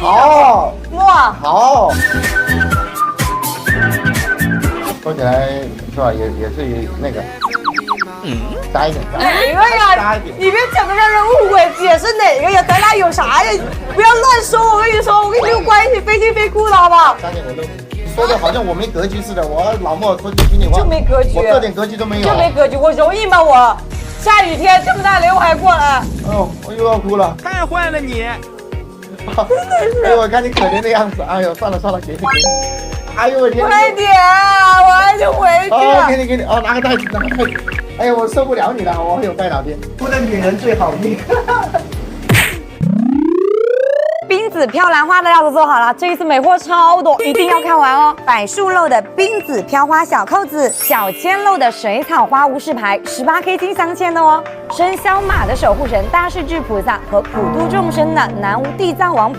好，摸。好。说起来是吧？也是那个，扎一点，哪个呀？你别讲的让人误会，姐是哪个呀？咱俩有啥呀？不要乱说，我跟你说，我跟你没有关系，非亲非故的好不好？扎点我都说的好像我没格局似的，我老莫说句心里话，就没格局，我这点格局都没有，就没格局，我容易吗？我下雨天这么大刘海过来，哦，我又要哭了，太坏了你！哎呦，我看你可怜的样子，哎呦，算了，给你，哎呦我天，快点，我还得回去。哦，给你，哦，拿个袋子，哎呦，我受不了你了，我有带哪天，哭的女人最好命。冰子飘兰花的料都做好了，这一次美货超多，一定要看完哦！柏树漏的冰子飘花小扣子，小千漏的水草花无饰牌，18K 金镶嵌的哦。生肖马的守护神大势至菩萨和普度众生的南无地藏王